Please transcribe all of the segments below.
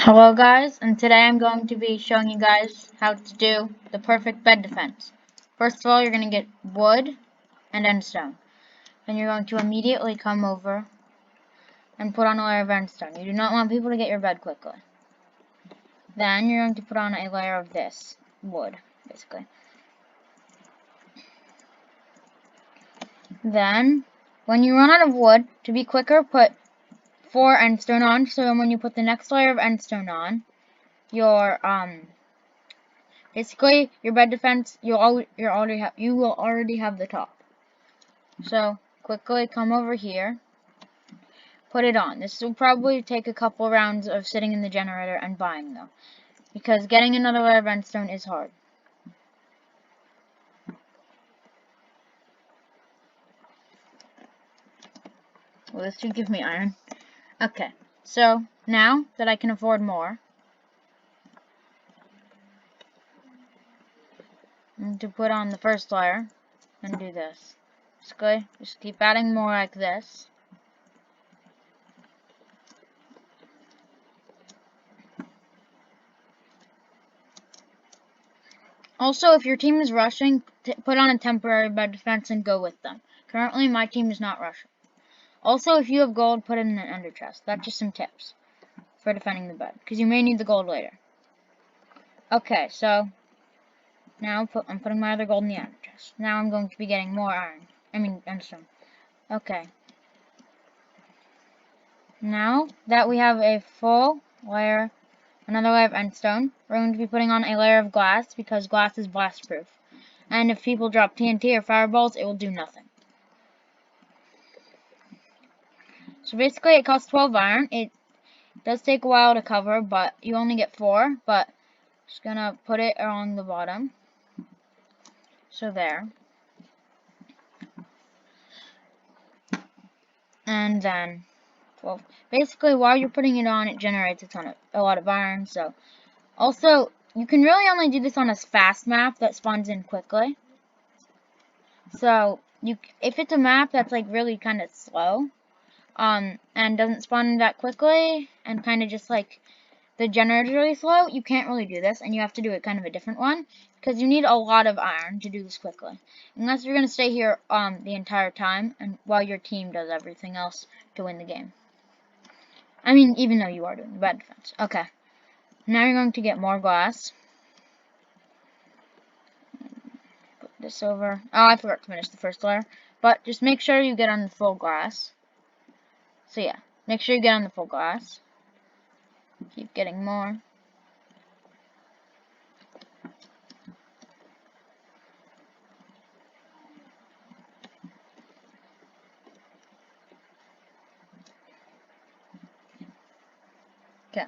Hello guys, and today I'm going to be showing you guys how to do the perfect bed defense. First of all, you're going to get wood and endstone. Then you're going to immediately come over and put on a layer of endstone. You do not want people to get your bed quickly. Then you're going to put on a layer of this, wood, basically. Then, when you run out of wood, to be quicker, put 4 endstone on, so when you put the next layer of endstone on, basically, your bed defense, you will already have the top. So, quickly come over here, put it on. This will probably take a couple rounds of sitting in the generator and buying, though, because getting another layer of endstone is hard. Well, this should give me iron. Okay, so now that I can afford more, I'm going to put on the first layer and do this. Basically, just keep adding more like this. Also, if your team is rushing, put on a temporary bed defense and go with them. Currently, my team is not rushing. Also, if you have gold, put it in an ender chest. That's just some tips for defending the bed, because you may need the gold later. Okay, so now I'm putting my other gold in the ender chest. Now I'm going to be getting more iron. Endstone. Okay. Now that we have a full layer, another layer of endstone, we're going to be putting on a layer of glass, because glass is blast proof. And if people drop TNT or fireballs, it will do nothing. So basically, it costs 12 iron. It does take a while to cover, but you only get 4. But just gonna put it along the bottom. So there. And then, well, basically, while you're putting it on, it generates a lot of iron. So, also, you can really only do this on a fast map that spawns in quickly. So, if it's a map that's like really kind of slow, and doesn't spawn that quickly, and kind of just like the generator's really slow, you can't really do this, and you have to do it kind of a different one, because you need a lot of iron to do this quickly. Unless you're going to stay here the entire time, and while your team does everything else to win the game. I mean, even though you are doing the bed defense. Okay. Now you're going to get more glass. Put this over. Oh, I forgot to finish the first layer. But just make sure you get on the full glass. So yeah, make sure you get on the full glass. Keep getting more. Okay.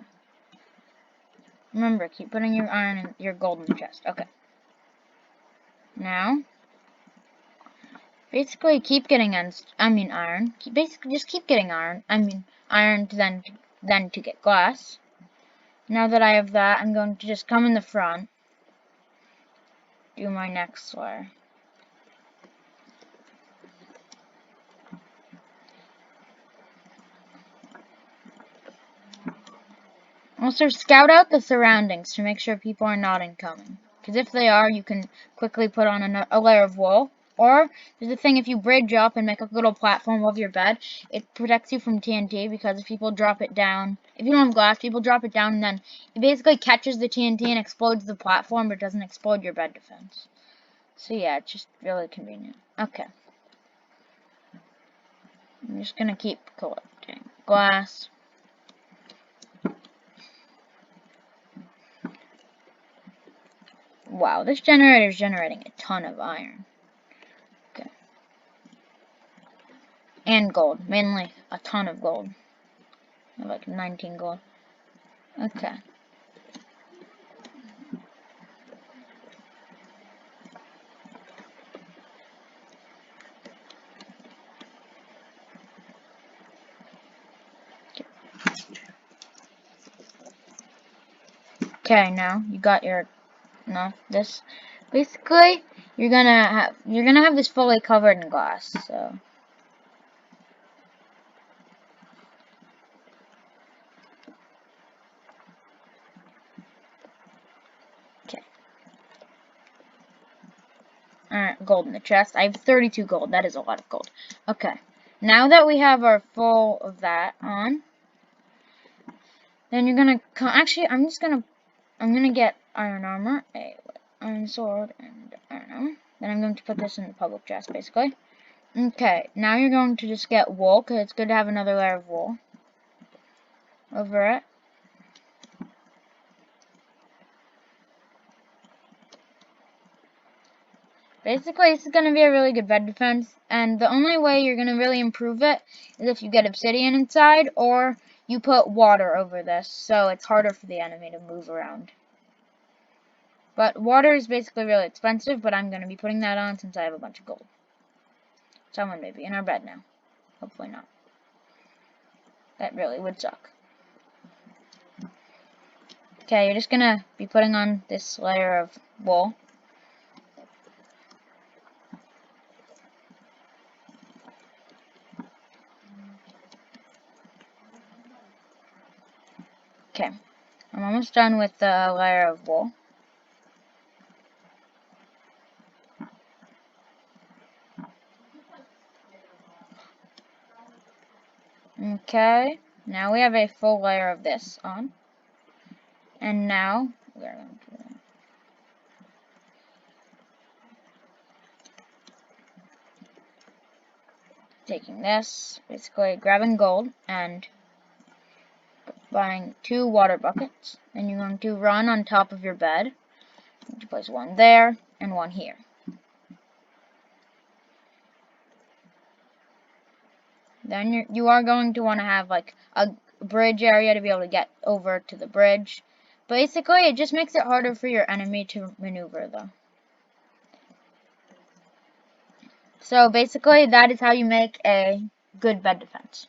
Remember, keep putting your iron and your gold in the chest. Okay. Now, basically keep getting iron. Basically just keep getting iron. Iron to then to get glass. Now that I have that, I'm going to just come in the front. Do my next layer. Also, scout out the surroundings to make sure people are not incoming. Because if they are, you can quickly put on a layer of wool. Or, there's a thing, if you bridge up and make a little platform above your bed, it protects you from TNT, because if people drop it down, if you don't have glass, people drop it down, and then it basically catches the TNT and explodes the platform, but doesn't explode your bed defense. So yeah, it's just really convenient. Okay. I'm just gonna keep collecting glass. Wow, this generator is generating a ton of iron. Okay. And gold. Mainly a ton of gold. I have like 19 gold. Okay. Okay, now you got your this. Basically, you're gonna have this fully covered in glass. So gold in the chest. I have 32 gold. That is a lot of gold. Okay. Now that we have our full of that on, then you're gonna actually, I'm gonna get iron armor, iron sword, and iron armor. Then I'm going to put this in the public chest, basically. Okay, now you're going to just get wool, because it's good to have another layer of wool over it. Basically, this is going to be a really good bed defense, and the only way you're going to really improve it is if you get obsidian inside, or you put water over this, so it's harder for the enemy to move around. But water is basically really expensive, but I'm going to be putting that on since I have a bunch of gold. Someone may be in our bed now. Hopefully not. That really would suck. Okay, you're just going to be putting on this layer of wool. Okay, I'm almost done with the layer of wool. Okay, now we have a full layer of this on. And now we are going to taking this, basically grabbing gold and buying 2 water buckets. And you're going to run on top of your bed. You're going to place one there and one here. Then you are going to want to have like a bridge area to be able to get over to the bridge. Basically, it just makes it harder for your enemy to maneuver, though. So basically, that is how you make a good bed defense.